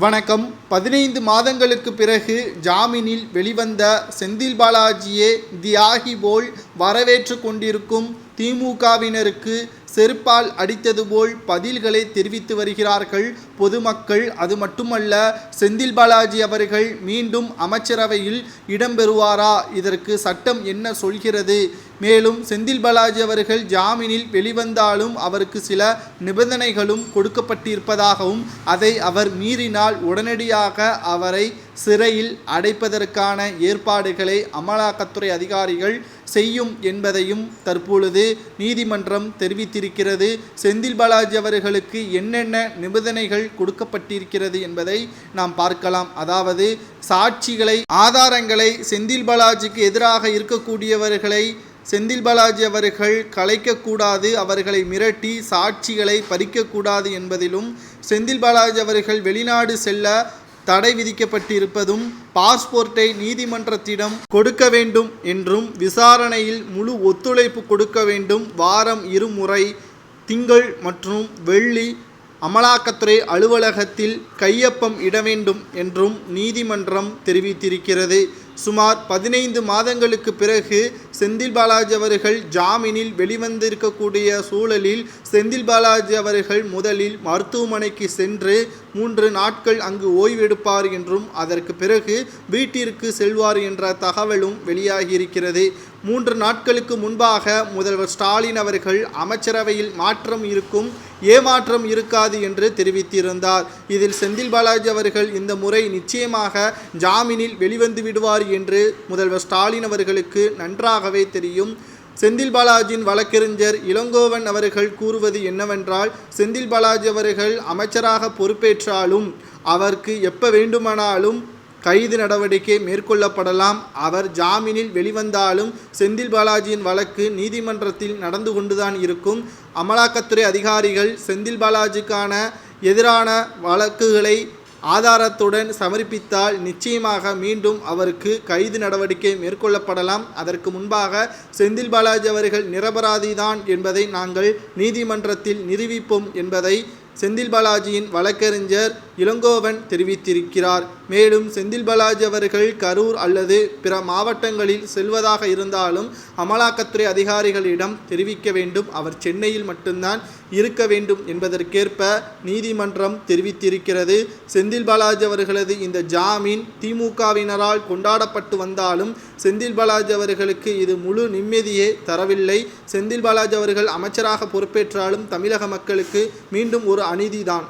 வணக்கம். 15 மாதங்களுக்கு பிறகு ஜாமீனில் வெளிவந்த செந்தில் பாலாஜியை தியாகி போல் வரவேற்று கொண்டிருக்கும் திமுகவினருக்கு செருப்பால் அடித்தது போல் பதில்களை தெரிவித்து வருகிறார்கள் பொதுமக்கள். அது மட்டுமல்ல, செந்தில் பாலாஜி அவர்கள் மீண்டும் அமைச்சரவையில் இடம்பெறுவாரா? இதற்கு சட்டம் என்ன சொல்கிறது? மேலும் செந்தில் பாலாஜி அவர்கள் ஜாமீனில் வெளிவந்தாலும் அவருக்கு சில நிபந்தனைகளும் கொடுக்கப்பட்டிருப்பதாகவும், அதை அவர் மீறினால் உடனடியாக அவரை சிறையில் அடைப்பதற்கான ஏற்பாடுகளை அமலாக்கத்துறை அதிகாரிகள் செய்யும் என்பதையும் தற்பொழுது நீதிமன்றம் தெரிவித்திருக்கிறது. செந்தில் பாலாஜி அவர்களுக்கு என்னென்ன நிபந்தனைகள் கொடுக்கப்பட்டிருக்கிறது என்பதை நாம் பார்க்கலாம். அதாவது, சாட்சிகளை, ஆதாரங்களை, செந்தில் பாலாஜிக்கு எதிராக இருக்கக்கூடியவர்களை செந்தில் பாலாஜி அவர்கள் கலைக்கக்கூடாது, அவர்களை மிரட்டி சாட்சிகளை பறிக்கக்கூடாது என்பதிலும், செந்தில் பாலாஜி அவர்கள் வெளிநாடு செல்ல தடை விதிக்கப்பட்டிருப்பதும், பாஸ்போர்ட்டை நீதிமன்றத்திடம் கொடுக்க வேண்டும் என்றும், விசாரணையில் முழு ஒத்துழைப்பு கொடுக்க வேண்டும், வாரம் 2 முறை திங்கள் மற்றும் வெள்ளி அமலாக்கத்துறை அலுவலகத்தில் கையொப்பம் இட வேண்டும் என்றும் நீதிமன்றம் தெரிவித்திருக்கிறது. சுமார் 15 மாதங்களுக்கு பிறகு செந்தில் பாலாஜி அவர்கள் ஜாமீனில் வெளிவந்திருக்கக்கூடிய சூழலில் செந்தில் பாலாஜி அவர்கள் முதலில் மருத்துவமனைக்கு சென்று 3 நாட்கள் அங்கு ஓய்வெடுப்பார் என்றும், அதற்கு பிறகு வீட்டிற்கு செல்வார் என்ற தகவலும் வெளியாகியிருக்கிறது. 3 நாட்களுக்கு முன்பாக முதல்வர் ஸ்டாலின் அவர்கள் அமைச்சரவையில் மாற்றம் இருக்கும், ஏமாற்றம் இருக்காது என்று தெரிவித்திருந்தார். இதில் செந்தில் பாலாஜி அவர்கள் இந்த முறை நிச்சயமாக ஜாமீனில் வெளிவந்து விடுவார் என்று முதல்வர் ஸ்டாலின் அவர்களுக்கு நன்றாகவே தெரியும். செந்தில் பாலாஜியின் வழக்கறிஞர் இளங்கோவன் அவர்கள் கூறுவது என்னவென்றால், செந்தில் பாலாஜி அவர்கள் அமைச்சராக பொறுப்பேற்றாலும் அவருக்கு எப்போ வேண்டுமானாலும் கைது நடவடிக்கை மேற்கொள்ளப்படலாம். அவர் ஜாமீனில் வெளிவந்தாலும் செந்தில் பாலாஜியின் வழக்கு நீதிமன்றத்தில் நடந்து கொண்டுதான் இருக்கும். அமலாக்கத்துறை அதிகாரிகள் செந்தில் பாலாஜிக்கான எதிரான வழக்குகளை ஆதாரத்துடன் சமர்ப்பித்தால் நிச்சயமாக மீண்டும் அவருக்கு கைது நடவடிக்கை மேற்கொள்ளப்படலாம். அதற்கு முன்பாக செந்தில் பாலாஜி அவர்கள் நிரபராதிதான் என்பதை நாங்கள் நீதிமன்றத்தில் நிரூபிப்போம் என்பதை செந்தில் பாலாஜியின் வழக்கறிஞர் இளங்கோவன் தெரிவித்திருக்கிறார். மேலும் செந்தில் பாலாஜி அவர்கள் கரூர் அல்லது பிற மாவட்டங்களில் செல்வதாக இருந்தாலும் அமலாக்கத்துறை அதிகாரிகளிடம் தெரிவிக்க வேண்டும். அவர் சென்னையில் மட்டும்தான் இருக்க வேண்டும் என்பதற்கேற்ப நீதிமன்றம் தெரிவித்திருக்கிறது. செந்தில் பாலாஜி அவர்களது இந்த ஜாமீன் திமுகவினரால் கொண்டாடப்பட்டு வந்தாலும் செந்தில் பாலாஜி அவர்களுக்கு இது முழு நிம்மதியே தரவில்லை. செந்தில் பாலாஜி அவர்கள் அமைச்சராக பொறுப்பேற்றாலும் தமிழக மக்களுக்கு மீண்டும் ஒரு அநீதிதான்.